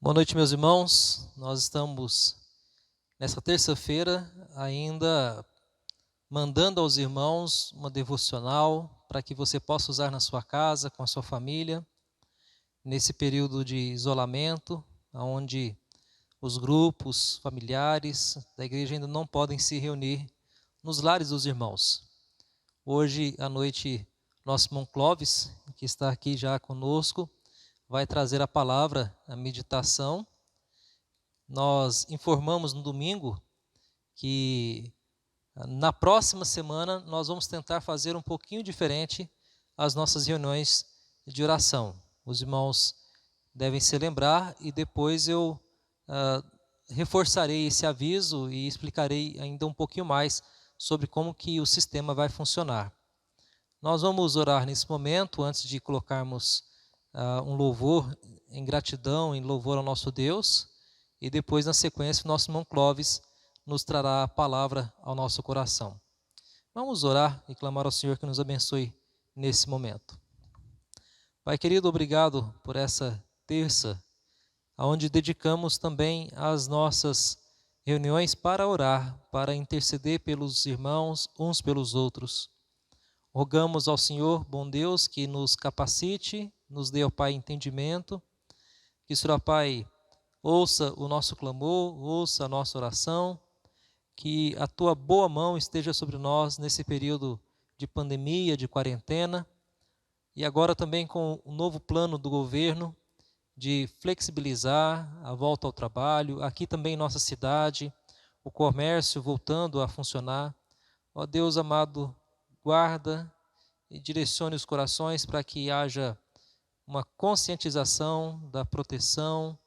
Boa noite, meus irmãos. Nós estamos nessa terça-feira ainda mandando aos irmãos uma devocional para que você possa usar na sua casa, com a sua família, nesse período de isolamento, onde os grupos familiares da igreja ainda não podem se reunir nos lares dos irmãos. Hoje à noite, nosso irmão Clóvis, que está aqui já conosco, vai trazer a palavra, a meditação. Nós informamos no domingo que na próxima semana nós vamos tentar fazer um pouquinho diferente as nossas reuniões de oração. Os irmãos devem se lembrar e depois eu reforçarei esse aviso e explicarei ainda um pouquinho mais sobre como que o sistema vai funcionar. Nós vamos orar nesse momento, antes de colocarmos um louvor em gratidão, em louvor ao nosso Deus, e depois, na sequência, o nosso irmão Clóvis nos trará a palavra ao nosso coração. Vamos orar e clamar ao Senhor que nos abençoe nesse momento. Pai querido, obrigado por essa terça, onde dedicamos também as nossas reuniões para orar, para interceder pelos irmãos, uns pelos outros. Rogamos ao Senhor, bom Deus, que nos capacite, nos dê, ó Pai, entendimento, que o Senhor, Pai, ouça o nosso clamor, ouça a nossa oração, que a Tua boa mão esteja sobre nós nesse período de pandemia, de quarentena, e agora também com o novo plano do governo de flexibilizar a volta ao trabalho, aqui também em nossa cidade, o comércio voltando a funcionar. Ó Deus amado, guarda e direcione os corações para que haja uma conscientização da proteção,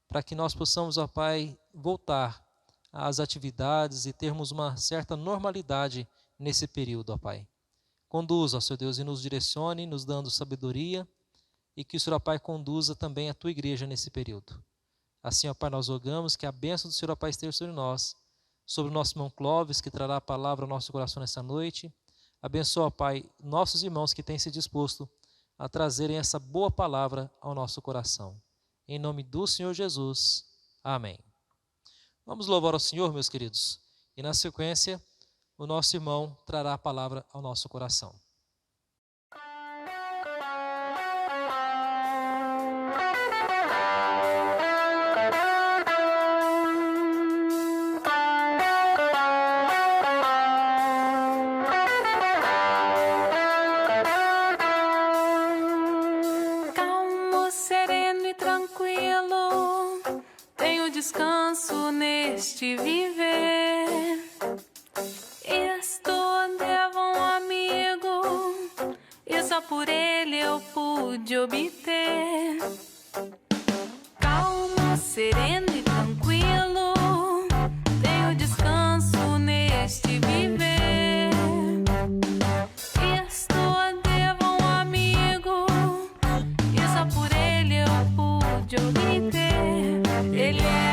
para que nós possamos, ó Pai, voltar às atividades e termos uma certa normalidade nesse período, ó Pai. Conduza, ó Senhor Deus, e nos direcione, nos dando sabedoria, e que o Senhor, ó Pai, conduza também a Tua igreja nesse período. Assim, ó Pai, nós rogamos que a bênção do Senhor, ó Pai, esteja sobre nós, sobre o nosso irmão Clóvis, que trará a palavra ao nosso coração nessa noite. Abençoa, ó Pai, nossos irmãos que têm se disposto a trazerem essa boa palavra ao nosso coração. Em nome do Senhor Jesus. Amém. Vamos louvar ao Senhor, meus queridos. E na sequência, o nosso irmão trará a palavra ao nosso coração. Descanso neste viver. Estou devo um amigo, e só por ele eu pude obter. Calmo, sereno e tranquilo, tenho descanso neste viver. Estou devo um amigo, e só por ele eu pude obter. Ele é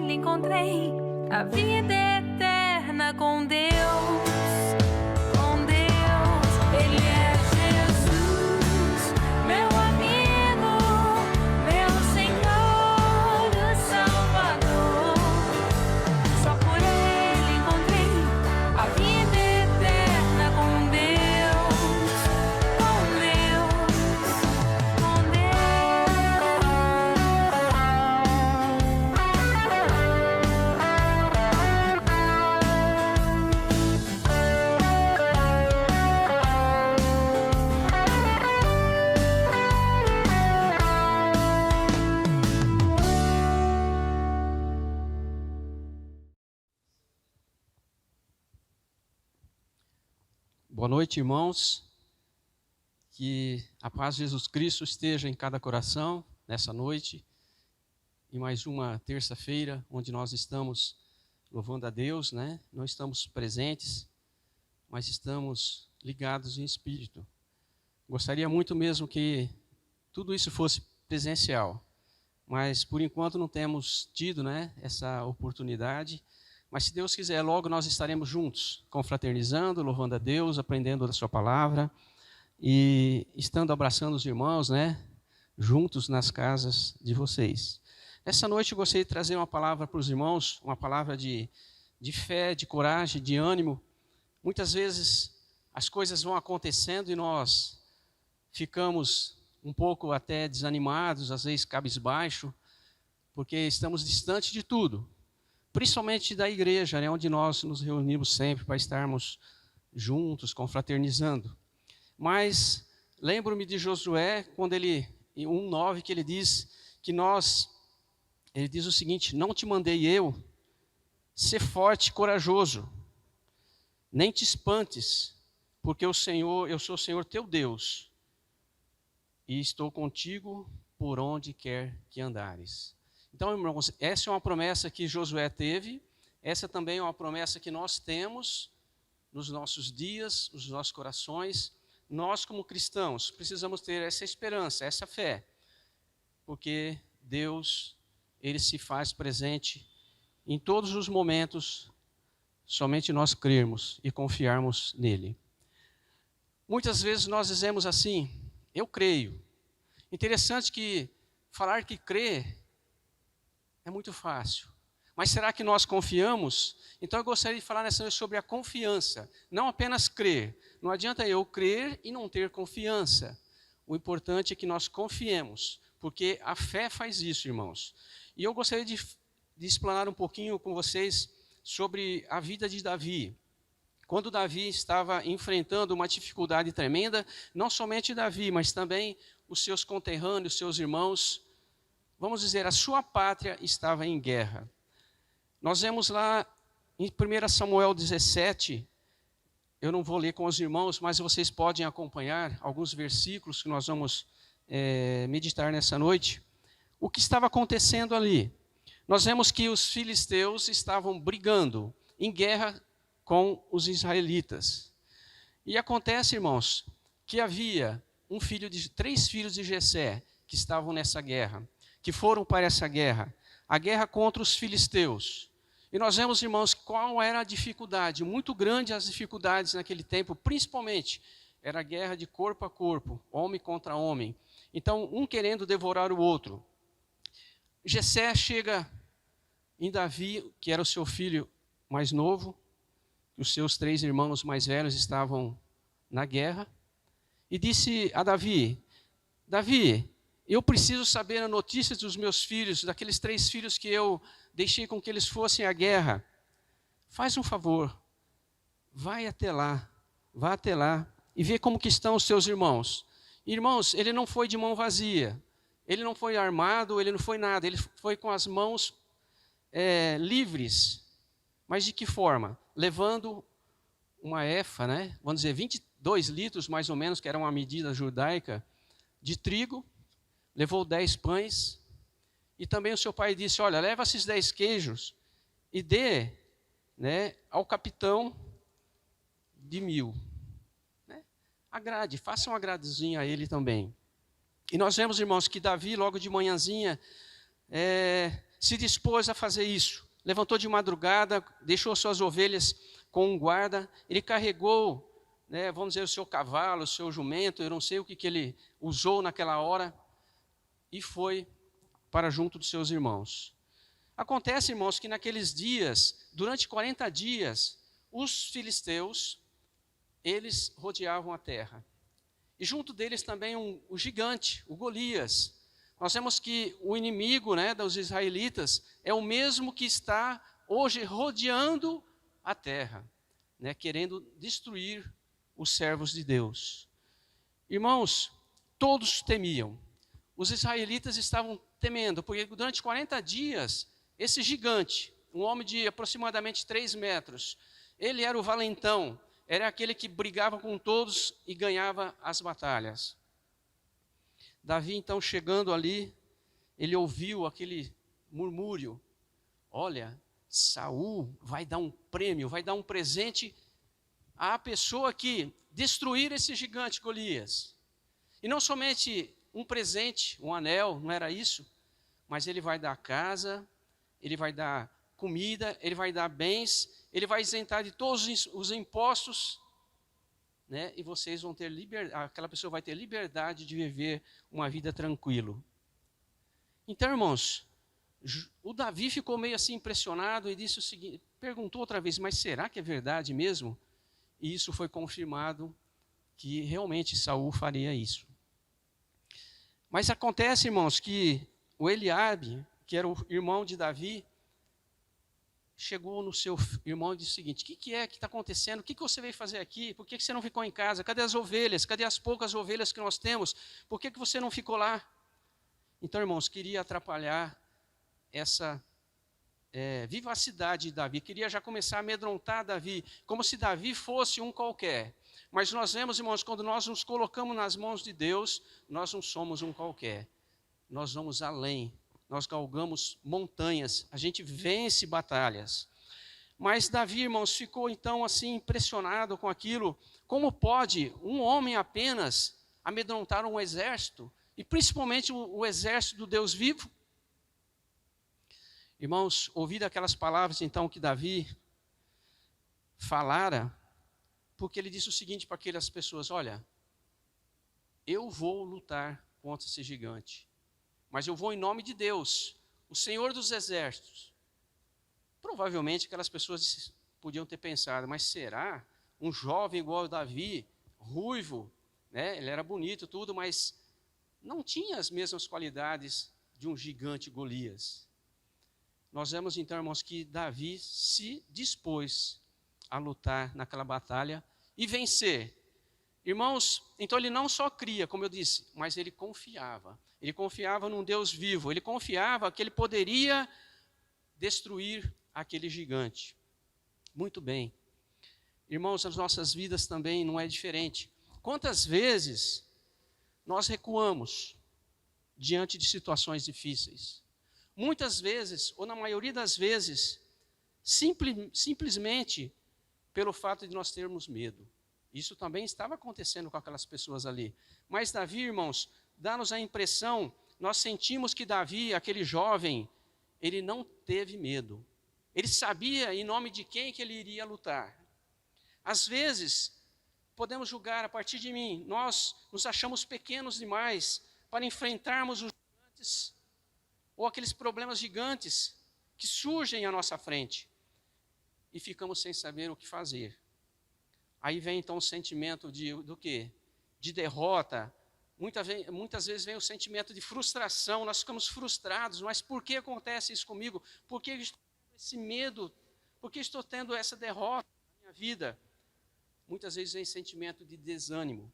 ele encontrei a vida eterna com Deus. Com Deus, Ele é Jesus, meu amigo, meu Senhor, o Salvador. Só por Ele encontrei a vida eterna com Deus, com Deus, com Boa noite, irmãos. Que a paz de Jesus Cristo esteja em cada coração nessa noite. E mais uma terça-feira, onde nós estamos louvando a Deus, né? Não estamos presentes, mas estamos ligados em espírito. Gostaria muito mesmo que tudo isso fosse presencial, mas por enquanto não temos tido, né, essa oportunidade. Mas se Deus quiser, logo nós estaremos juntos, confraternizando, louvando a Deus, aprendendo da sua palavra e estando abraçando os irmãos, né, juntos nas casas de vocês. Essa noite eu gostaria de trazer uma palavra para os irmãos, uma palavra de fé, de coragem, de ânimo. Muitas vezes as coisas vão acontecendo e nós ficamos um pouco até desanimados, às vezes cabisbaixo, porque estamos distantes de tudo. Principalmente da igreja, né, onde nós nos reunimos sempre para estarmos juntos, confraternizando. Mas lembro-me de Josué, quando ele, em 1:9, que ele diz que ele diz o seguinte: não te mandei eu, ser forte e corajoso, nem te espantes, porque eu sou o Senhor teu Deus, e estou contigo por onde quer que andares. Então, irmãos, essa é uma promessa que Josué teve, essa também é uma promessa que nós temos nos nossos dias, nos nossos corações. Nós, como cristãos, precisamos ter essa esperança, essa fé, porque Deus, Ele se faz presente em todos os momentos, somente nós crermos e confiarmos nele. Muitas vezes nós dizemos assim: eu creio. Interessante que falar que crê é muito fácil. Mas será que nós confiamos? Então eu gostaria de falar nessa noite sobre a confiança. Não apenas crer. Não adianta eu crer e não ter confiança. O importante é que nós confiemos, porque a fé faz isso, irmãos. E eu gostaria de explanar um pouquinho com vocês sobre a vida de Davi. Quando Davi estava enfrentando uma dificuldade tremenda, não somente Davi, mas também os seus conterrâneos, seus irmãos, vamos dizer, a sua pátria estava em guerra. Nós vemos lá em 1 Samuel 17, eu não vou ler com os irmãos, mas vocês podem acompanhar alguns versículos que nós vamos meditar nessa noite. O que estava acontecendo ali? Nós vemos que os filisteus estavam brigando em guerra com os israelitas. E acontece, irmãos, que havia três filhos de Jessé que estavam nessa guerra, que foram para essa guerra, a guerra contra os filisteus. E nós vemos, irmãos, qual era a dificuldade, muito grande as dificuldades naquele tempo, principalmente, era a guerra de corpo a corpo, homem contra homem. Então, um querendo devorar o outro. Jessé chega em Davi, que era o seu filho mais novo, os seus 3 irmãos mais velhos estavam na guerra, e disse a Davi: Davi, eu preciso saber a notícia dos meus filhos, daqueles 3 filhos que eu deixei com que eles fossem à guerra. Faz um favor, vá até lá e vê como que estão os seus irmãos. Irmãos, ele não foi de mão vazia, ele não foi armado, ele não foi nada, ele foi com as mãos livres. Mas de que forma? Levando uma efa, né? Vamos dizer, 22 litros mais ou menos, que era uma medida judaica, de trigo. Levou 10 pães, e também o seu pai disse: olha, leva esses 10 queijos e dê, né, ao capitão de 1000. Né? Agrade, faça um agradezinho a ele também. E nós vemos, irmãos, que Davi, logo de manhãzinha, se dispôs a fazer isso. Levantou de madrugada, deixou suas ovelhas com um guarda, ele carregou, né, vamos dizer, o seu cavalo, o seu jumento, eu não sei o que ele usou naquela hora, e foi para junto dos seus irmãos. Acontece, irmãos, que naqueles dias, durante 40 dias, os filisteus, eles rodeavam a terra. E junto deles também o gigante, o Golias. Nós vemos que o inimigo, né, dos israelitas é o mesmo que está hoje rodeando a terra, né, querendo destruir os servos de Deus. Irmãos, todos temiam. Os israelitas estavam temendo, porque durante 40 dias, esse gigante, um homem de aproximadamente 3 metros, ele era o valentão, era aquele que brigava com todos e ganhava as batalhas. Davi, então, chegando ali, ele ouviu aquele murmúrio: olha, Saul vai dar um prêmio, vai dar um presente à pessoa que destruir esse gigante Golias. E não somente um presente, um anel, não era isso, mas ele vai dar casa, ele vai dar comida, ele vai dar bens, ele vai isentar de todos os impostos, né? E vocês vão ter liberdade, aquela pessoa vai ter liberdade de viver uma vida tranquila. Então, irmãos, o Davi ficou meio assim impressionado e disse o seguinte, perguntou outra vez, mas será que é verdade mesmo? E isso foi confirmado, que realmente Saul faria isso. Mas acontece, irmãos, que o Eliabe, que era o irmão de Davi, chegou no seu irmão e disse o seguinte: o que é que está acontecendo? O que você veio fazer aqui? Por que você não ficou em casa? Cadê as ovelhas? Cadê as poucas ovelhas que nós temos? Por que você não ficou lá? Então, irmãos, queria atrapalhar essa vivacidade de Davi, queria já começar a amedrontar Davi, como se Davi fosse um qualquer. Mas nós vemos, irmãos, quando nós nos colocamos nas mãos de Deus, nós não somos um qualquer. Nós vamos além, nós galgamos montanhas, a gente vence batalhas. Mas Davi, irmãos, ficou então assim impressionado com aquilo. Como pode um homem apenas amedrontar um exército, e principalmente o exército do Deus vivo? Irmãos, ouvindo aquelas palavras então que Davi falara, porque ele disse o seguinte para aquelas pessoas: olha, eu vou lutar contra esse gigante, mas eu vou em nome de Deus, o Senhor dos exércitos. Provavelmente aquelas pessoas podiam ter pensado, mas será um jovem igual Davi, ruivo, né? Ele era bonito tudo, mas não tinha as mesmas qualidades de um gigante Golias. Nós vemos então, irmãos, que Davi se dispôs a lutar naquela batalha e vencer. Irmãos, então ele não só cria, como eu disse, mas ele confiava. Ele confiava num Deus vivo, ele confiava que ele poderia destruir aquele gigante. Muito bem. Irmãos, as nossas vidas também não é diferente. Quantas vezes nós recuamos diante de situações difíceis? Muitas vezes, ou na maioria das vezes, simplesmente pelo fato de nós termos medo. Isso também estava acontecendo com aquelas pessoas ali. Mas Davi, irmãos, dá-nos a impressão, nós sentimos que Davi, aquele jovem, ele não teve medo. Ele sabia em nome de quem que ele iria lutar. Às vezes, podemos julgar a partir de mim, nós nos achamos pequenos demais para enfrentarmos os gigantes ou aqueles problemas gigantes que surgem à nossa frente e ficamos sem saber o que fazer. Aí vem então o sentimento do quê? De derrota. Muitas vezes vem o sentimento de frustração, nós ficamos frustrados, mas por que acontece isso comigo? Por que estou tendo esse medo? Por que estou tendo essa derrota na minha vida? Muitas vezes vem sentimento de desânimo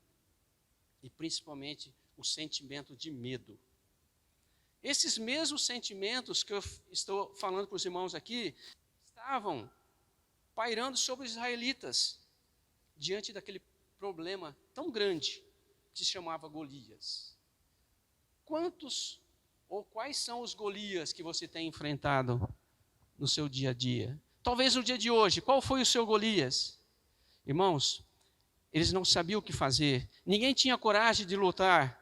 e principalmente o sentimento de medo. Esses mesmos sentimentos que eu estou falando para os irmãos aqui, estavam pairando sobre os israelitas, diante daquele problema tão grande, que se chamava Golias. Quantos ou quais são os Golias que você tem enfrentado no seu dia a dia? Talvez no dia de hoje, qual foi o seu Golias? Irmãos, eles não sabiam o que fazer, ninguém tinha coragem de lutar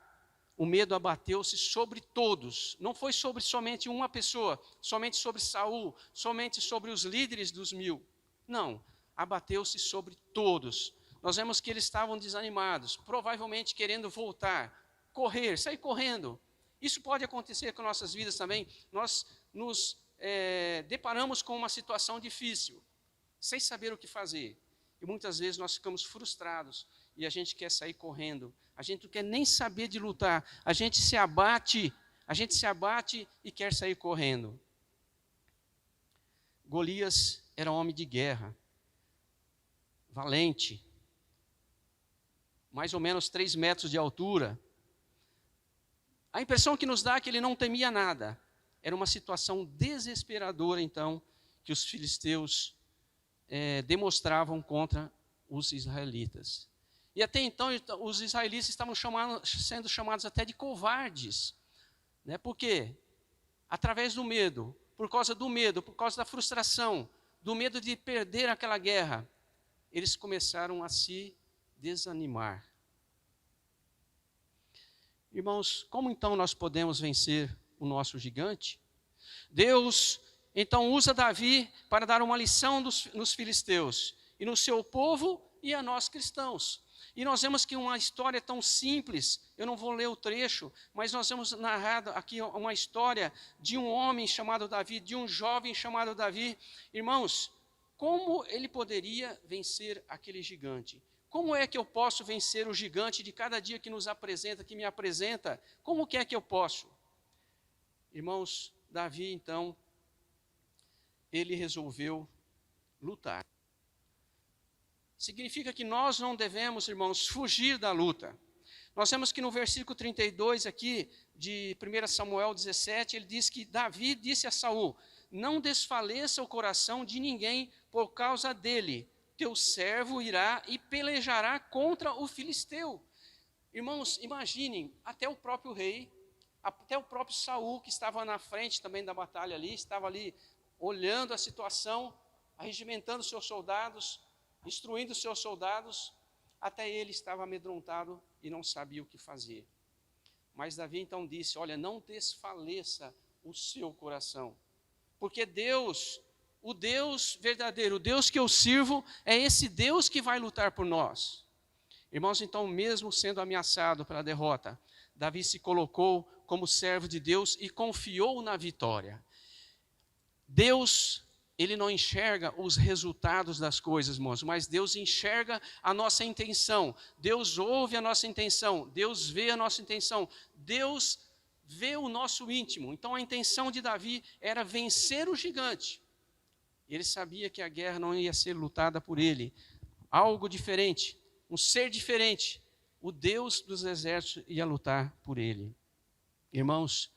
o medo abateu-se sobre todos. Não foi sobre somente uma pessoa, somente sobre Saul, somente sobre os líderes dos 1000. Não, abateu-se sobre todos. Nós vemos que eles estavam desanimados, provavelmente querendo voltar, correr, sair correndo. Isso pode acontecer com nossas vidas também. Nós nos deparamos com uma situação difícil, sem saber o que fazer. E muitas vezes nós ficamos frustrados e a gente quer sair correndo. A gente não quer nem saber de lutar. A gente se abate e quer sair correndo. Golias era um homem de guerra, valente, mais ou menos 3 metros de altura. A impressão que nos dá é que ele não temia nada. Era uma situação desesperadora, então, que os filisteus demonstravam contra os israelitas. E até então, os israelitas estavam sendo chamados até de covardes. Né? Por quê? Através do medo, por causa do medo, por causa da frustração, do medo de perder aquela guerra, eles começaram a se desanimar. Irmãos, como então nós podemos vencer o nosso gigante? Deus então usa Davi para dar uma lição nos filisteus, e no seu povo e a nós cristãos. E nós vemos que uma história tão simples, eu não vou ler o trecho, mas nós vemos narrado aqui uma história de um homem chamado Davi, de um jovem chamado Davi. Irmãos, como ele poderia vencer aquele gigante? Como é que eu posso vencer o gigante de cada dia que nos apresenta, que me apresenta? Como que é que eu posso? Irmãos, Davi, então, ele resolveu lutar. Significa que nós não devemos, irmãos, fugir da luta. Nós vemos que no versículo 32 aqui, de 1 Samuel 17, ele diz que Davi disse a Saul: não desfaleça o coração de ninguém por causa dele. Teu servo irá e pelejará contra o filisteu. Irmãos, imaginem, até o próprio rei, até o próprio Saul, que estava na frente também da batalha ali, estava ali olhando a situação, arregimentando seus soldados, instruindo seus soldados, até ele estava amedrontado e não sabia o que fazer. Mas Davi então disse: olha, não desfaleça o seu coração, porque Deus, o Deus verdadeiro, o Deus que eu sirvo, é esse Deus que vai lutar por nós. Irmãos, então, mesmo sendo ameaçado pela derrota, Davi se colocou como servo de Deus e confiou na vitória. Deus, ele não enxerga os resultados das coisas, irmãos, mas Deus enxerga a nossa intenção. Deus ouve a nossa intenção, Deus vê a nossa intenção, Deus vê o nosso íntimo. Então a intenção de Davi era vencer o gigante. Ele sabia que a guerra não ia ser lutada por ele. Algo diferente, um ser diferente, o Deus dos exércitos ia lutar por ele. Irmãos,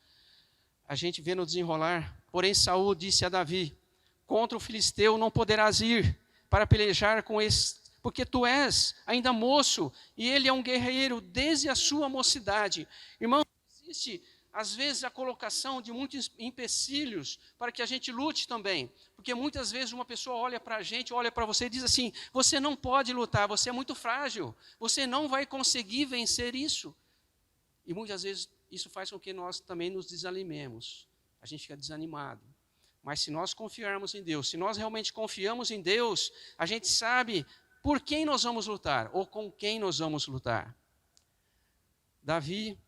a gente vê no desenrolar, porém Saul disse a Davi: contra o filisteu não poderás ir para pelejar com esse, porque tu és ainda moço e ele é um guerreiro desde a sua mocidade. Irmão, existe às vezes a colocação de muitos empecilhos para que a gente lute também, porque muitas vezes uma pessoa olha para a gente, olha para você e diz assim: você não pode lutar, você é muito frágil, você não vai conseguir vencer isso. E muitas vezes isso faz com que nós também nos desanimemos, a gente fica desanimado. Mas se nós confiarmos em Deus, se nós realmente confiamos em Deus, a gente sabe por quem nós vamos lutar, ou com quem nós vamos lutar. Davi,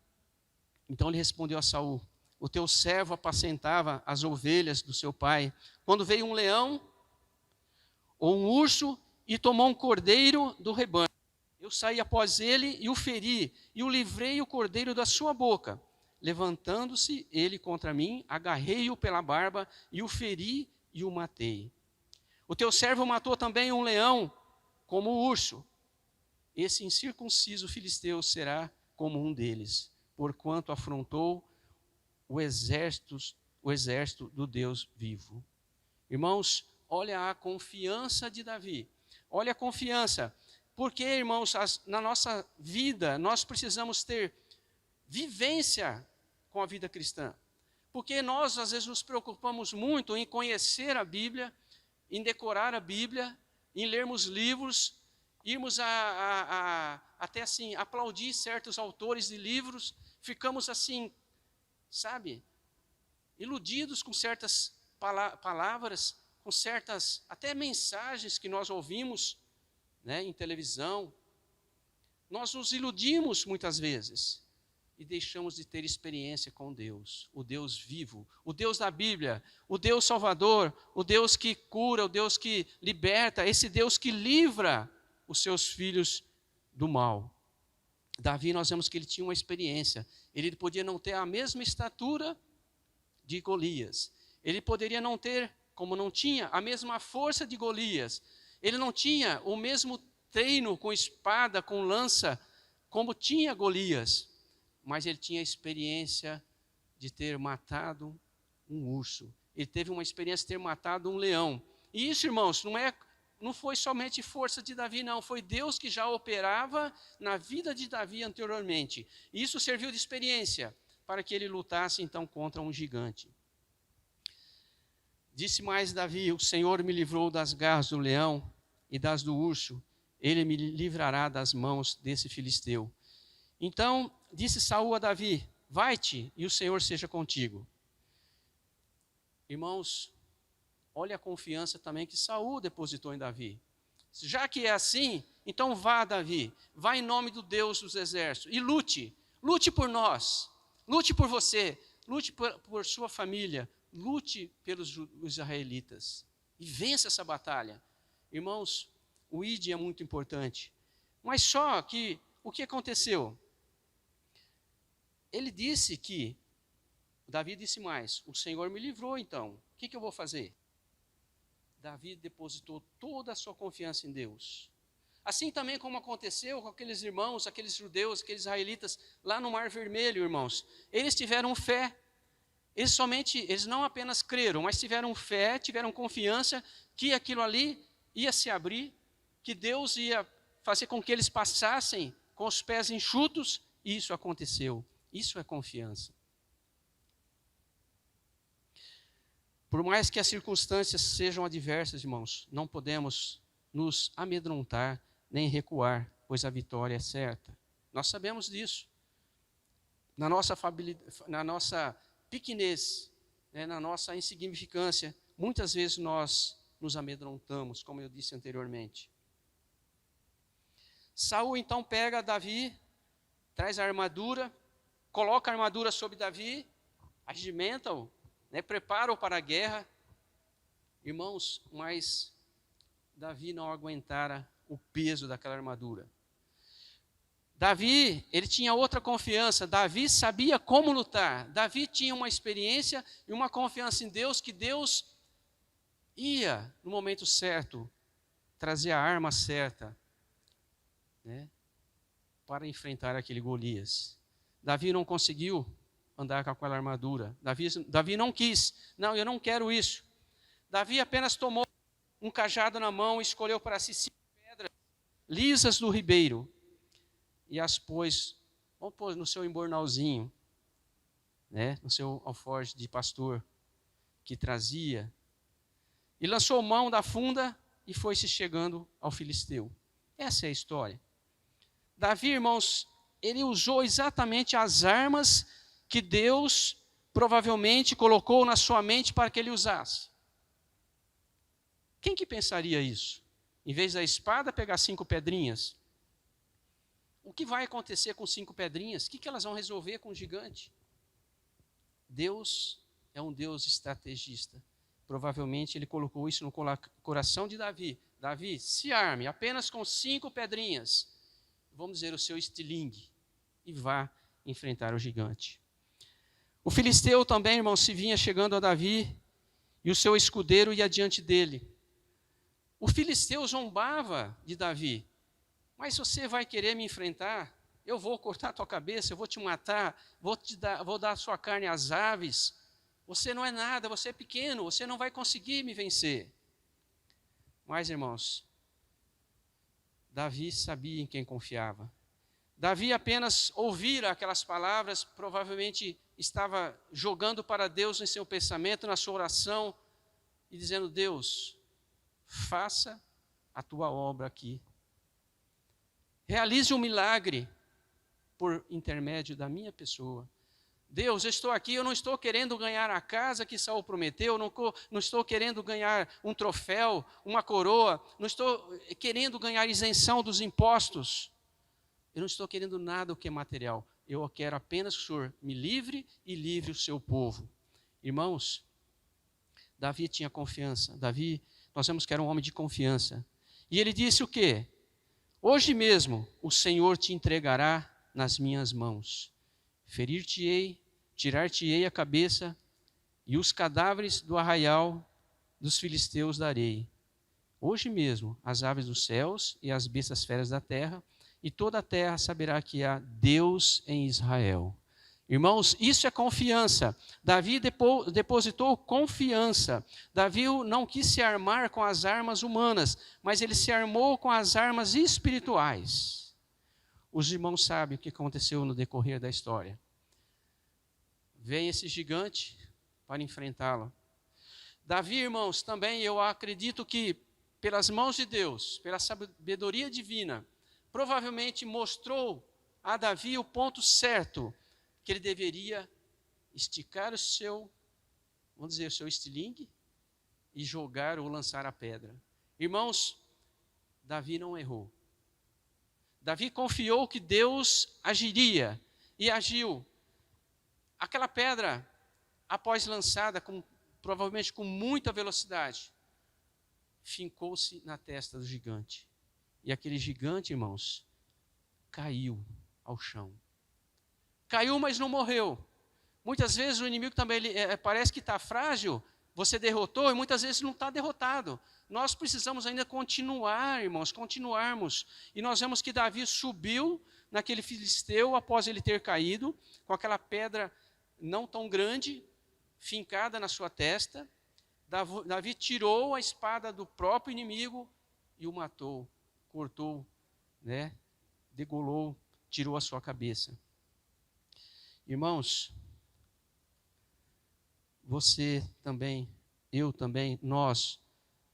então ele respondeu a Saul: o teu servo apacentava as ovelhas do seu pai, quando veio um leão ou um urso e tomou um cordeiro do rebanho. Eu saí após ele e o feri, e o livrei o cordeiro da sua boca. Levantando-se ele contra mim, agarrei-o pela barba e o feri e o matei. O teu servo matou também um leão, como o urso. Esse incircunciso filisteu será como um deles, porquanto afrontou o exército do Deus vivo. Irmãos, olha a confiança de Davi. Olha a confiança. Porque, irmãos, na nossa vida, nós precisamos ter vivência com a vida cristã. Porque nós, às vezes, nos preocupamos muito em conhecer a Bíblia, em decorar a Bíblia, em lermos livros, irmos até assim, aplaudir certos autores de livros, ficamos assim, sabe, iludidos com certas palavras, com certas até mensagens que nós ouvimos, né, em televisão. Nós nos iludimos muitas vezes e deixamos de ter experiência com Deus, o Deus vivo, o Deus da Bíblia, o Deus Salvador, o Deus que cura, o Deus que liberta, esse Deus que livra os seus filhos do mal. Davi, nós vemos que ele tinha uma experiência. Ele podia não ter a mesma estatura de Golias. Ele poderia não ter, como não tinha, a mesma força de Golias. Ele não tinha o mesmo treino com espada, com lança, como tinha Golias. Mas ele tinha a experiência de ter matado um urso. Ele teve uma experiência de ter matado um leão. E isso, irmãos, não foi somente força de Davi, não. Foi Deus que já operava na vida de Davi anteriormente. E isso serviu de experiência para que ele lutasse então contra um gigante. Disse mais Davi: o Senhor me livrou das garras do leão e das do urso. Ele me livrará das mãos desse filisteu. Então disse Saul a Davi: vai-te e o Senhor seja contigo. Irmãos, olha a confiança também que Saul depositou em Davi. Já que é assim, então vá, Davi, vá em nome do Deus dos exércitos e lute. Lute por nós, lute por você, lute por sua família, lute pelos israelitas e vença essa batalha. Irmãos, o ID é muito importante. Mas só que, o que aconteceu? Ele disse que, Davi disse mais: o Senhor me livrou então, o que eu vou fazer? Davi depositou toda a sua confiança em Deus. Assim também como aconteceu com aqueles irmãos, aqueles judeus, aqueles israelitas, lá no Mar Vermelho, irmãos. Eles tiveram fé. Eles não apenas creram, mas tiveram fé, tiveram confiança que aquilo ali ia se abrir, que Deus ia fazer com que eles passassem com os pés enxutos, e isso aconteceu. Isso é confiança. Por mais que as circunstâncias sejam adversas, irmãos, não podemos nos amedrontar nem recuar, pois a vitória é certa. Nós sabemos disso. Na nossa pequenez, né, na nossa insignificância, muitas vezes nós nos amedrontamos, como eu disse anteriormente. Saul então pega Davi, traz a armadura, coloca a armadura sobre Davi, arregimenta-o, né, prepara-o para a guerra. Irmãos, mas Davi não aguentara o peso daquela armadura. Davi, ele tinha outra confiança. Davi sabia como lutar. Davi tinha uma experiência e uma confiança em Deus, que Deus ia, no momento certo, trazer a arma certa, né, para enfrentar aquele Golias. Davi não conseguiu andar com aquela armadura. Davi não quis. Não, eu não quero isso. Davi apenas tomou um cajado na mão e escolheu para si 5 pedras lisas do ribeiro e as pôs, vamos pôr no seu embornalzinho, né, no seu alforje de pastor que trazia, e lançou mão da funda e foi-se chegando ao filisteu. Essa é a história. Davi, irmãos, ele usou exatamente as armas que Deus provavelmente colocou na sua mente para que ele usasse. Quem que pensaria isso? Em vez da espada, pegar 5 pedrinhas. O que vai acontecer com 5 pedrinhas? O que elas vão resolver com o gigante? Deus é um Deus estrategista. Provavelmente ele colocou isso no coração de Davi. Davi, se arme apenas com 5 pedrinhas. Vamos dizer, o seu estilingue. E vá enfrentar o gigante. O filisteu também, irmão, se vinha chegando a Davi. E o seu escudeiro ia diante dele. O filisteu zombava de Davi. Mas você vai querer me enfrentar? Eu vou cortar a tua cabeça, eu vou te matar, vou dar a sua carne às aves. Você não é nada, você é pequeno, você não vai conseguir me vencer. Mas, irmãos, Davi sabia em quem confiava. Davi apenas ouvira aquelas palavras, provavelmente estava jogando para Deus em seu pensamento, na sua oração, e dizendo: Deus, faça a tua obra aqui. Realize um milagre, por intermédio da minha pessoa. Deus, eu estou aqui, eu não estou querendo ganhar a casa que Saul prometeu, não estou querendo ganhar um troféu, uma coroa, não estou querendo ganhar isenção dos impostos. Eu não estou querendo nada o que é material. Eu quero apenas que o Senhor me livre e livre o seu povo. Irmãos, Davi tinha confiança. Davi, nós vemos que era um homem de confiança. E ele disse o quê? Hoje mesmo o Senhor te entregará nas minhas mãos. Ferir-te-ei, tirar-te-ei a cabeça, e os cadáveres do arraial dos filisteus darei. Hoje mesmo as aves dos céus e as bestas feras da terra, e toda a terra saberá que há Deus em Israel. Irmãos, isso é confiança. Davi depositou confiança. Davi não quis se armar com as armas humanas, mas ele se armou com as armas espirituais. Os irmãos sabem o que aconteceu no decorrer da história. Vem esse gigante para enfrentá-lo. Davi, irmãos, também eu acredito que pelas mãos de Deus, pela sabedoria divina, provavelmente mostrou a Davi o ponto certo que ele deveria esticar o seu, vamos dizer, o seu estilingue e jogar ou lançar a pedra. Irmãos, Davi não errou. Davi confiou que Deus agiria e agiu. Aquela pedra, após lançada, provavelmente com muita velocidade, fincou-se na testa do gigante. E aquele gigante, irmãos, caiu ao chão. Caiu, mas não morreu. Muitas vezes o inimigo também parece que está frágil, você derrotou, e muitas vezes não está derrotado. Nós precisamos ainda continuar, irmãos, continuarmos. E nós vemos que Davi subiu naquele filisteu após ele ter caído, com aquela pedra não tão grande, fincada na sua testa. Davi tirou a espada do próprio inimigo e o matou, cortou, degolou, tirou a sua cabeça. Irmãos, você também, eu também, nós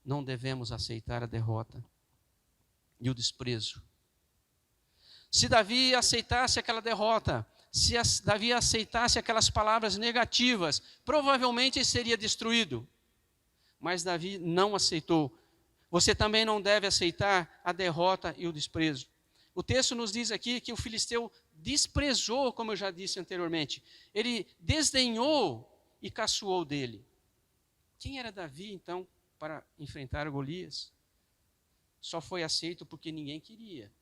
não devemos aceitar a derrota e o desprezo. Se Davi aceitasse aquela derrota, se Davi aceitasse aquelas palavras negativas, provavelmente ele seria destruído. Mas Davi não aceitou. Você também não deve aceitar a derrota e o desprezo. O texto nos diz aqui que o filisteu desprezou, como eu já disse anteriormente. Ele desdenhou e caçoou dele. Quem era Davi, então, para enfrentar Golias? Só foi aceito porque ninguém queria.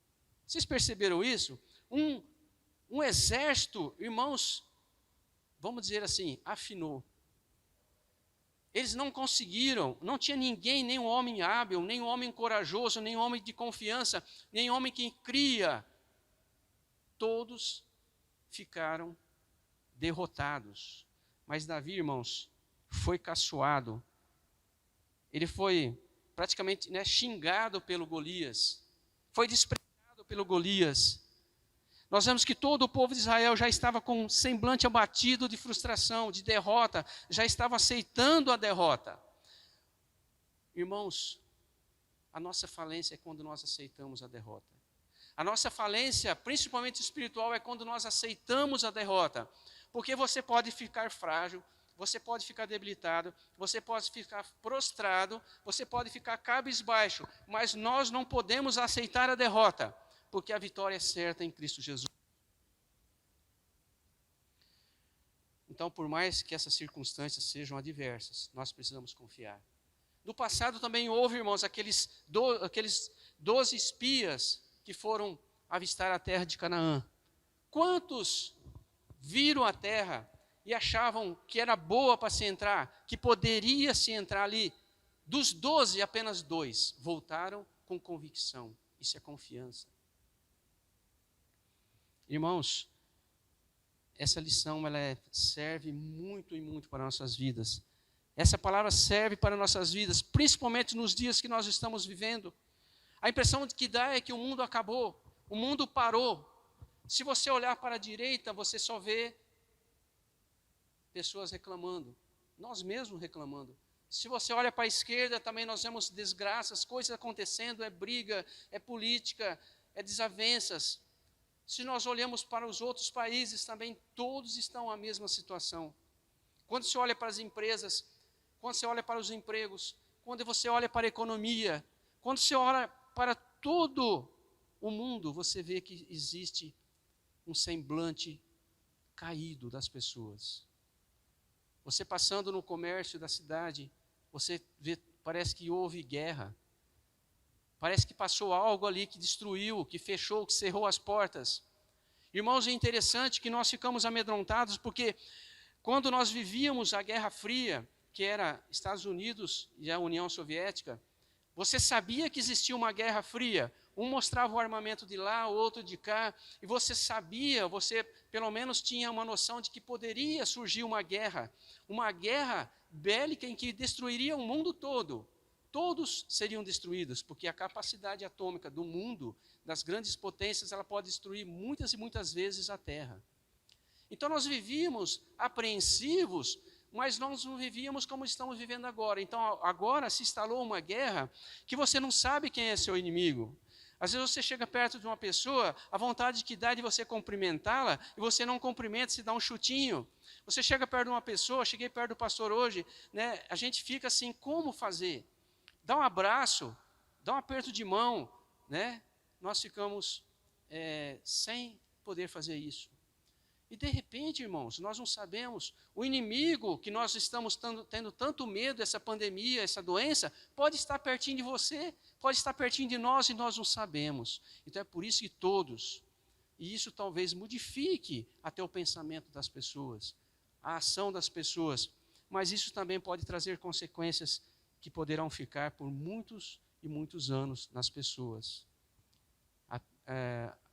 Vocês perceberam isso? Um exército, irmãos, vamos dizer assim, afinou. Eles não conseguiram, não tinha ninguém, nem um homem hábil, nem um homem corajoso, nem um homem de confiança, nem um homem que cria. Todos ficaram derrotados. Mas Davi, irmãos, foi caçoado. Ele foi praticamente xingado pelo Golias. Foi desprezado pelo Golias. Nós vemos que todo o povo de Israel já estava com um semblante abatido de frustração, de derrota, já estava aceitando a derrota. Irmãos, a nossa falência é quando nós aceitamos a derrota. A nossa falência, principalmente espiritual, é quando nós aceitamos a derrota. Porque você pode ficar frágil, você pode ficar debilitado, você pode ficar prostrado, você pode ficar cabisbaixo, mas nós não podemos aceitar a derrota, porque a vitória é certa em Cristo Jesus. Então, por mais que essas circunstâncias sejam adversas, nós precisamos confiar. No passado também houve, irmãos, aqueles 12 espias que foram avistar a terra de Canaã. Quantos viram a terra e achavam que era boa para se entrar, que poderia se entrar ali? Dos 12, apenas 2 voltaram com convicção. Isso é confiança. Irmãos, essa lição serve muito e muito para nossas vidas. Essa palavra serve para nossas vidas, principalmente nos dias que nós estamos vivendo. A impressão que dá é que o mundo acabou, o mundo parou. Se você olhar para a direita, você só vê pessoas reclamando, nós mesmos reclamando. Se você olha para a esquerda, também nós vemos desgraças, coisas acontecendo, é briga, é política, é desavenças. Se nós olhamos para os outros países também, todos estão na mesma situação. Quando você olha para as empresas, quando você olha para os empregos, quando você olha para a economia, quando você olha para todo o mundo, você vê que existe um semblante caído das pessoas. Você passando no comércio da cidade, você vê, parece que houve guerra. Parece que passou algo ali que destruiu, que fechou, que cerrou as portas. Irmãos, é interessante que nós ficamos amedrontados, porque quando nós vivíamos a Guerra Fria, que era Estados Unidos e a União Soviética, você sabia que existia uma Guerra Fria. Um mostrava o armamento de lá, o outro de cá, e você sabia, você pelo menos tinha uma noção de que poderia surgir uma guerra bélica em que destruiria o mundo todo. Todos seriam destruídos, porque a capacidade atômica do mundo, das grandes potências, ela pode destruir muitas e muitas vezes a Terra. Então nós vivíamos apreensivos, mas nós não vivíamos como estamos vivendo agora. Então agora se instalou uma guerra que você não sabe quem é seu inimigo. Às vezes você chega perto de uma pessoa, a vontade que dá de você cumprimentá-la, e você não cumprimenta, se dá um chutinho. Você chega perto de uma pessoa, cheguei perto do pastor hoje, né, a gente fica assim, como fazer? Dá um abraço, dá um aperto de mão, né? Nós ficamos sem poder fazer isso. E de repente, irmãos, nós não sabemos, o inimigo que nós estamos tendo tanto medo, essa pandemia, essa doença, pode estar pertinho de você, pode estar pertinho de nós e nós não sabemos. Então é por isso que todos, e isso talvez modifique até o pensamento das pessoas, a ação das pessoas, mas isso também pode trazer consequências que poderão ficar por muitos e muitos anos nas pessoas,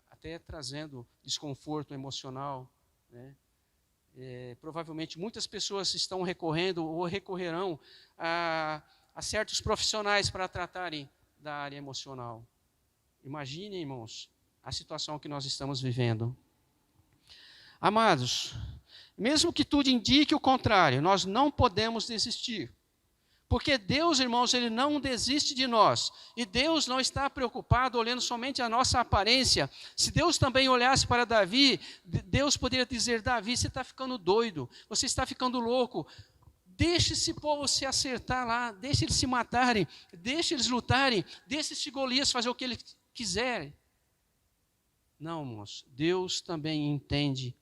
até trazendo desconforto emocional, né? Provavelmente muitas pessoas estão recorrendo ou recorrerão a certos profissionais para tratarem da área emocional. Imaginem, irmãos, a situação que nós estamos vivendo. Amados, mesmo que tudo indique o contrário, nós não podemos desistir. Porque Deus, irmãos, Ele não desiste de nós. E Deus não está preocupado olhando somente a nossa aparência. Se Deus também olhasse para Davi, Deus poderia dizer: Davi, você está ficando doido, você está ficando louco. Deixe esse povo se acertar lá, deixe eles se matarem, deixe eles lutarem, deixe esse Golias fazer o que ele quiser. Não, irmãos, Deus também entende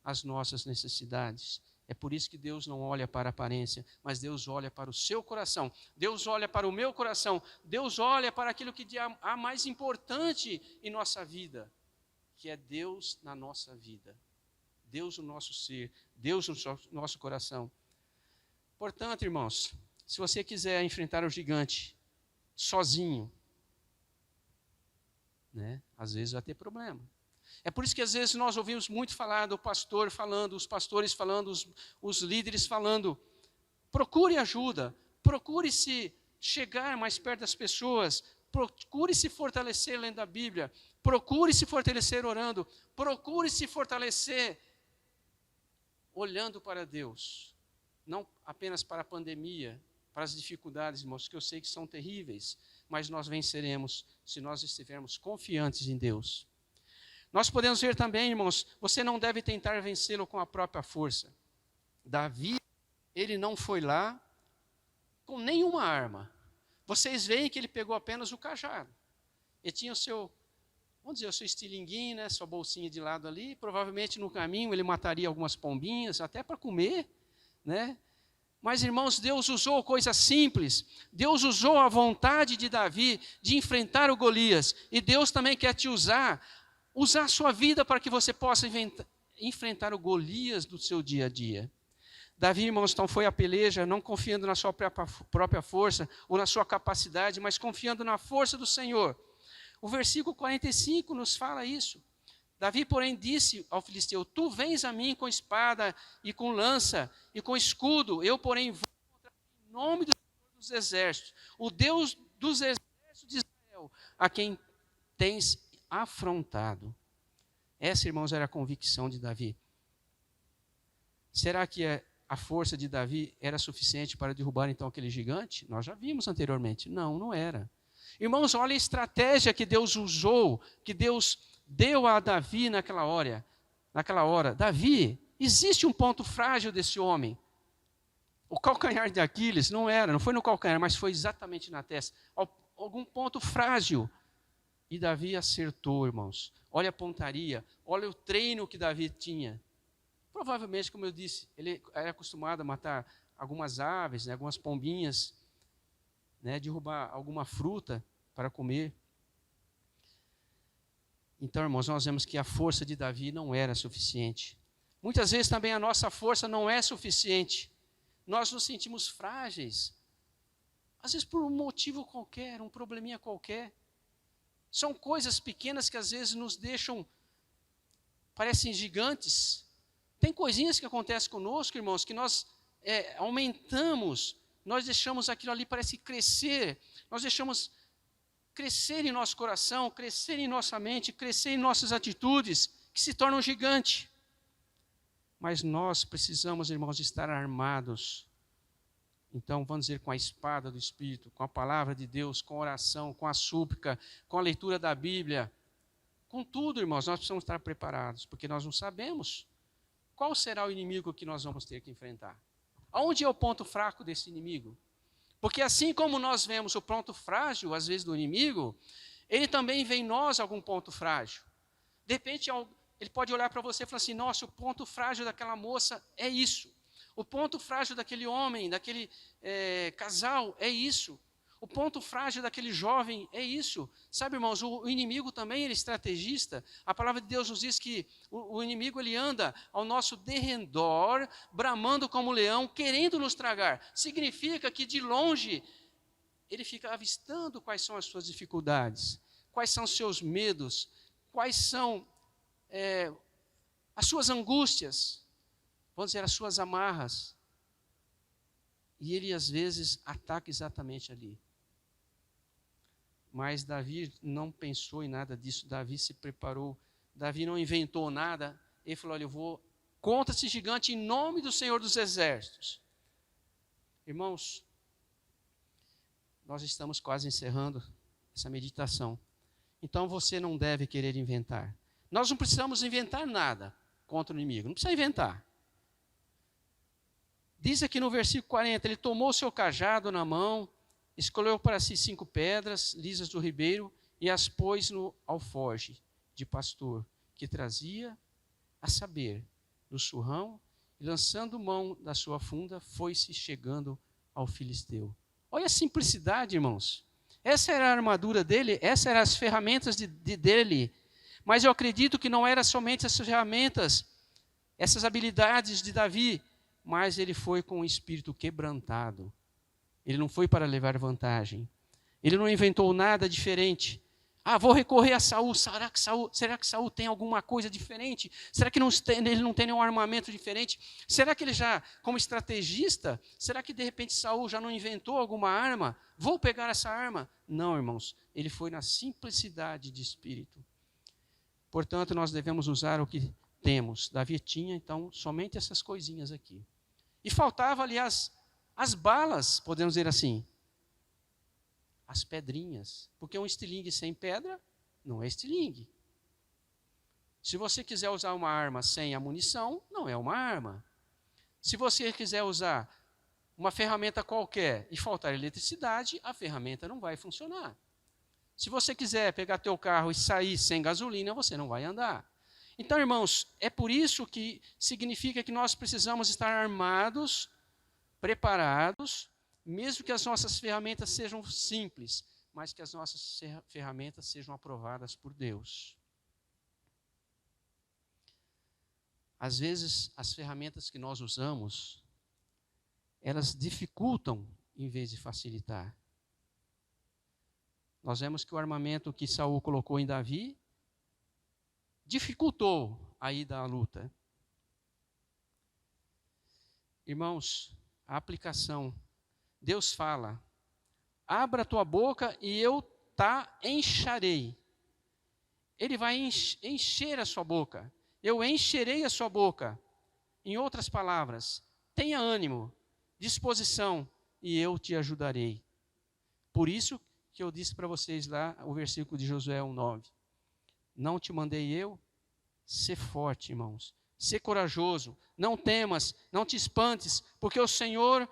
as nossas necessidades. É por isso que Deus não olha para a aparência, mas Deus olha para o seu coração. Deus olha para o meu coração. Deus olha para aquilo que há mais importante em nossa vida, que é Deus na nossa vida. Deus no nosso ser, Deus no nosso coração. Portanto, irmãos, se você quiser enfrentar o gigante sozinho, né, às vezes vai ter problema. É por isso que às vezes nós ouvimos muito falar do pastor falando, os pastores falando, os líderes falando: procure ajuda, procure se chegar mais perto das pessoas, procure se fortalecer lendo a Bíblia, procure se fortalecer orando, procure se fortalecer olhando para Deus, não apenas para a pandemia, para as dificuldades, irmãos, que eu sei que são terríveis, mas nós venceremos se nós estivermos confiantes em Deus. Nós podemos ver também, irmãos, você não deve tentar vencê-lo com a própria força. Davi, ele não foi lá com nenhuma arma. Vocês veem que ele pegou apenas o cajado. Ele tinha o seu, vamos dizer, o seu estilinguinho, né, sua bolsinha de lado ali. Provavelmente no caminho ele mataria algumas pombinhas, até para comer, né? Mas, irmãos, Deus usou coisas simples. Deus usou a vontade de Davi de enfrentar o Golias. E Deus também quer te usar a sua vida para que você possa enfrentar o Golias do seu dia a dia. Davi, irmãos, então foi à peleja, não confiando na sua própria força ou na sua capacidade, mas confiando na força do Senhor. O versículo 45 nos fala isso. Davi, porém, disse ao filisteu: tu vens a mim com espada e com lança e com escudo, eu, porém, vou contra ti em nome do Senhor dos exércitos, o Deus dos exércitos de Israel, a quem tens afrontado. Essa, irmãos, era a convicção de Davi. Será que a força de Davi era suficiente para derrubar então aquele gigante? Nós já vimos anteriormente. Não, não era. Irmãos, olha a estratégia que Deus usou, que Deus deu a Davi naquela hora. Davi, existe um ponto frágil desse homem. O calcanhar de Aquiles não foi no calcanhar, mas foi exatamente na testa. Algum ponto frágil. E Davi acertou, irmãos. Olha a pontaria, olha o treino que Davi tinha. Provavelmente, como eu disse, ele era acostumado a matar algumas aves, né, algumas pombinhas, né, derrubar alguma fruta para comer. Então, irmãos, nós vemos que a força de Davi não era suficiente. Muitas vezes também a nossa força não é suficiente. Nós nos sentimos frágeis. Às vezes por um motivo qualquer, um probleminha qualquer. São coisas pequenas que às vezes nos deixam, parecem gigantes. Tem coisinhas que acontecem conosco, irmãos, que nós aumentamos, nós deixamos aquilo ali, parece crescer, nós deixamos crescer em nosso coração, crescer em nossa mente, crescer em nossas atitudes, que se tornam gigante. Mas nós precisamos, irmãos, estar armados. Então, vamos dizer, com a espada do Espírito, com a palavra de Deus, com a oração, com a súplica, com a leitura da Bíblia. Com tudo, irmãos, nós precisamos estar preparados, porque nós não sabemos qual será o inimigo que nós vamos ter que enfrentar. Aonde é o ponto fraco desse inimigo? Porque assim como nós vemos o ponto frágil, às vezes, do inimigo, ele também vê em nós algum ponto frágil. De repente, ele pode olhar para você e falar assim, nossa, o ponto frágil daquela moça é isso. O ponto frágil daquele homem, daquele casal é isso. O ponto frágil daquele jovem é isso. Sabe, irmãos, o inimigo também ele é estrategista. A palavra de Deus nos diz que o inimigo ele anda ao nosso derredor, bramando como leão, querendo nos tragar. Significa que de longe ele fica avistando quais são as suas dificuldades, quais são os seus medos, quais são as suas angústias, vamos dizer, as suas amarras. E ele às vezes ataca exatamente ali. Mas Davi não pensou em nada disso, Davi se preparou, Davi não inventou nada, ele falou, olha, eu vou contra esse gigante em nome do Senhor dos Exércitos. Irmãos, nós estamos quase encerrando essa meditação. Então você não deve querer inventar. Nós não precisamos inventar nada contra o inimigo, não precisa inventar. Diz aqui no versículo 40, ele tomou seu cajado na mão, escolheu para si 5 pedras lisas do ribeiro e as pôs no alforje de pastor, que trazia, a saber, no surrão, e lançando mão da sua funda, foi-se chegando ao filisteu. Olha a simplicidade, irmãos. Essa era a armadura dele, essas eram as ferramentas dele. Mas eu acredito que não eram somente as ferramentas, essas habilidades de Davi, mas ele foi com o espírito quebrantado. Ele não foi para levar vantagem. Ele não inventou nada diferente. Vou recorrer a Saul. Será que Saul tem alguma coisa diferente? Será que ele não tem nenhum armamento diferente? Será que ele já, como estrategista, será que de repente Saul já não inventou alguma arma? Vou pegar essa arma. Não, irmãos. Ele foi na simplicidade de espírito. Portanto, nós devemos usar o que temos. Davi tinha, então, somente essas coisinhas aqui. E faltava, aliás, as balas, podemos dizer assim, as pedrinhas. Porque um estilingue sem pedra não é estilingue. Se você quiser usar uma arma sem a munição, não é uma arma. Se você quiser usar uma ferramenta qualquer e faltar eletricidade, a ferramenta não vai funcionar. Se você quiser pegar teu carro e sair sem gasolina, você não vai andar. Então, irmãos, é por isso que significa que nós precisamos estar armados, preparados, mesmo que as nossas ferramentas sejam simples, mas que as nossas ferramentas sejam aprovadas por Deus. Às vezes, as ferramentas que nós usamos, elas dificultam em vez de facilitar. Nós vemos que o armamento que Saul colocou em Davi dificultou a ida à luta. Irmãos, a aplicação. Deus fala, abra a tua boca e eu encharei. Ele vai encher a sua boca. Eu encherei a sua boca. Em outras palavras, tenha ânimo, disposição e eu te ajudarei. Por isso que eu disse para vocês lá o versículo de Josué 1:9. Não te mandei eu? Sê forte, irmãos. Sê corajoso. Não temas, não te espantes, porque o Senhor,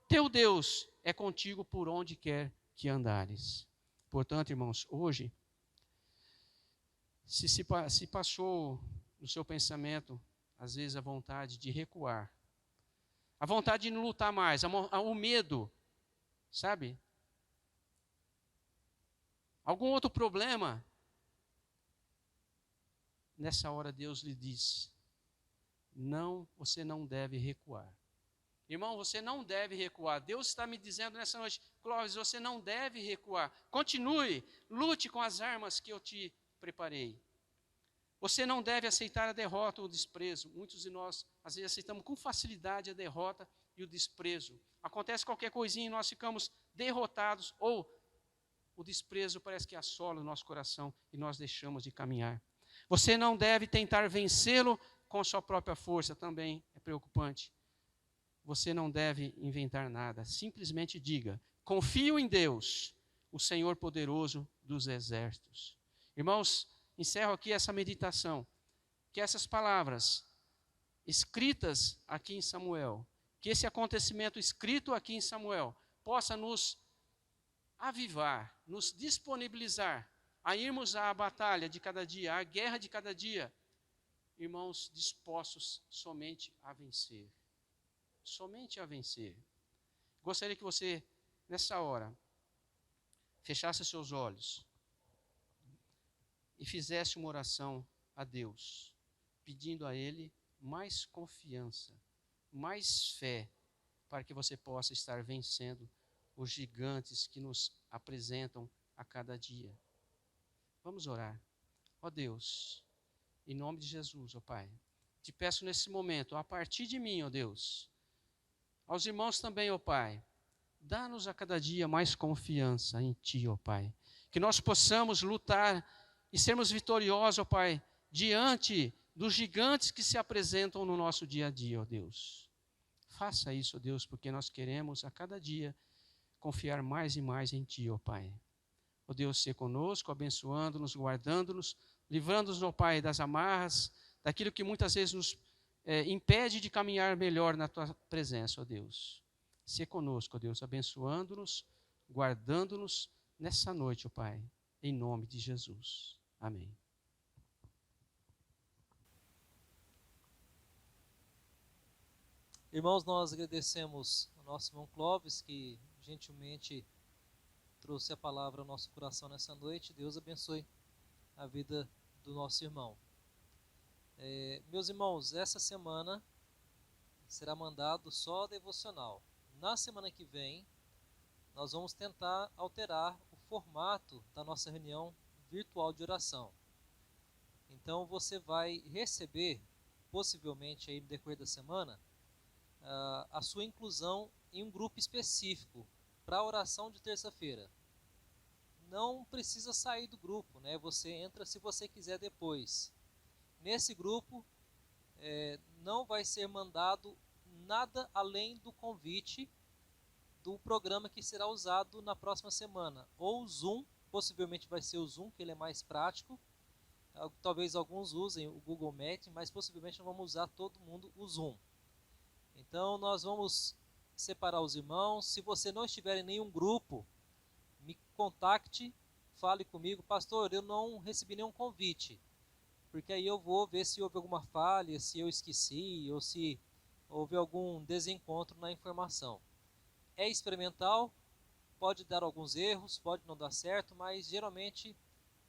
teu Deus, é contigo por onde quer que andares. Portanto, irmãos, hoje, se passou no seu pensamento, às vezes, a vontade de recuar, a vontade de não lutar mais, o medo, sabe? Algum outro problema, nessa hora Deus lhe diz: não, você não deve recuar. Irmão, você não deve recuar. Deus está me dizendo nessa noite: Clóvis, você não deve recuar. Continue, lute com as armas que eu te preparei. Você não deve aceitar a derrota ou o desprezo. Muitos de nós, às vezes, aceitamos com facilidade a derrota e o desprezo. Acontece qualquer coisinha e nós ficamos derrotados, ou o desprezo parece que assola o nosso coração e nós deixamos de caminhar. Você não deve tentar vencê-lo com sua própria força, também é preocupante. Você não deve inventar nada, simplesmente diga: confio em Deus, o Senhor poderoso dos exércitos. Irmãos, encerro aqui essa meditação, que essas palavras escritas aqui em Samuel, que esse acontecimento escrito aqui em Samuel, possa nos avivar, nos disponibilizar a irmos à batalha de cada dia, à guerra de cada dia, irmãos, dispostos somente a vencer. Somente a vencer. Gostaria que você, nessa hora, fechasse seus olhos e fizesse uma oração a Deus, pedindo a Ele mais confiança, mais fé, para que você possa estar vencendo os gigantes que nos apresentam a cada dia. Vamos orar. Ó Deus, em nome de Jesus, ó Pai, te peço nesse momento, a partir de mim, ó Deus, aos irmãos também, ó Pai, dá-nos a cada dia mais confiança em Ti, ó Pai, que nós possamos lutar e sermos vitoriosos, ó Pai, diante dos gigantes que se apresentam no nosso dia a dia, ó Deus. Faça isso, ó Deus, porque nós queremos a cada dia confiar mais e mais em Ti, ó Pai. Ó Deus, ser conosco, abençoando-nos, guardando-nos, livrando-nos, ó Pai, das amarras, daquilo que muitas vezes nos impede de caminhar melhor na Tua presença, ó Deus. Ser conosco, ó Deus, abençoando-nos, guardando-nos nessa noite, ó Pai, em nome de Jesus. Amém. Irmãos, nós agradecemos ao nosso irmão Clóvis, que gentilmente trouxe a palavra ao nosso coração nessa noite. Deus abençoe a vida do nosso irmão. Meus irmãos, essa semana será mandado só devocional. Na semana que vem, nós vamos tentar alterar o formato da nossa reunião virtual de oração. Então você vai receber, possivelmente aí no decorrer da semana, a sua inclusão em um grupo específico para a oração de terça-feira. Não precisa sair do grupo, né? Você entra se você quiser depois. Nesse grupo não vai ser mandado nada além do convite do programa que será usado na próxima semana, ou o Zoom. Possivelmente vai ser o Zoom, que ele é mais prático. Talvez alguns usem o Google Meet, mas possivelmente não vamos usar todo mundo o Zoom. Então nós vamos separar os irmãos. Se você não estiver em nenhum grupo, me contacte, fale comigo: pastor, eu não recebi nenhum convite, porque aí eu vou ver se houve alguma falha, se eu esqueci, ou se houve algum desencontro na informação. É experimental, pode dar alguns erros, pode não dar certo, mas geralmente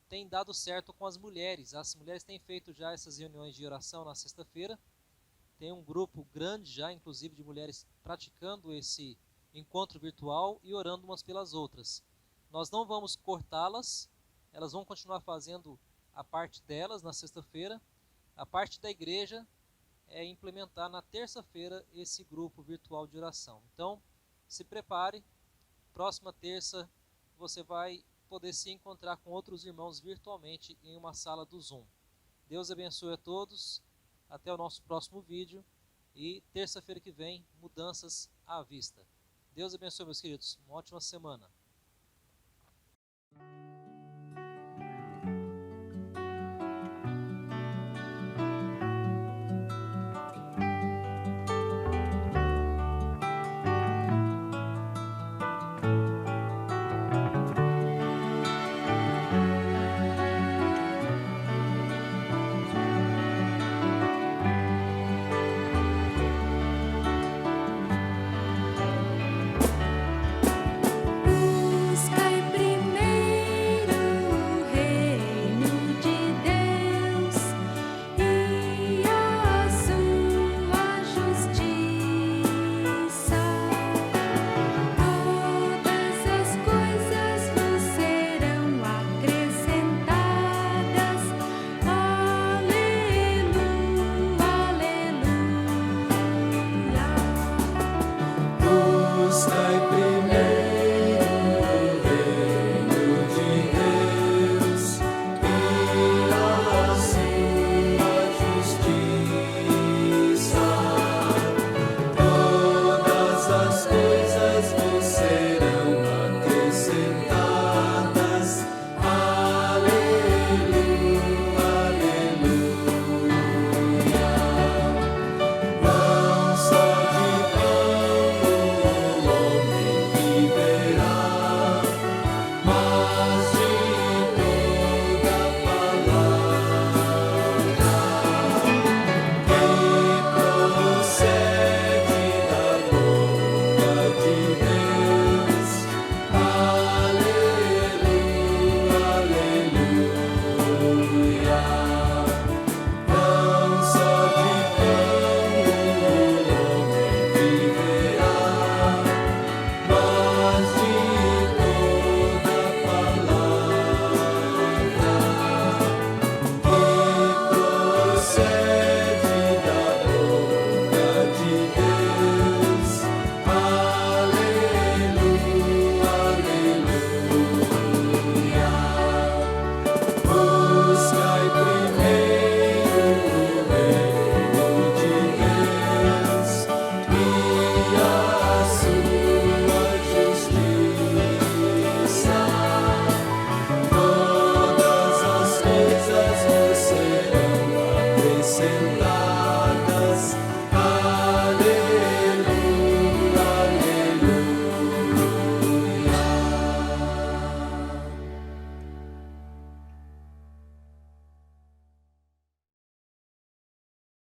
tem dado certo com as mulheres. As mulheres têm feito já essas reuniões de oração na sexta-feira. Tem um grupo grande já, inclusive, de mulheres praticando esse encontro virtual e orando umas pelas outras. Nós não vamos cortá-las, elas vão continuar fazendo a parte delas na sexta-feira. A parte da igreja é implementar na terça-feira esse grupo virtual de oração. Então, se prepare, próxima terça você vai poder se encontrar com outros irmãos virtualmente em uma sala do Zoom. Deus abençoe a todos, até o nosso próximo vídeo e terça-feira que vem, mudanças à vista. Deus abençoe, meus queridos, uma ótima semana.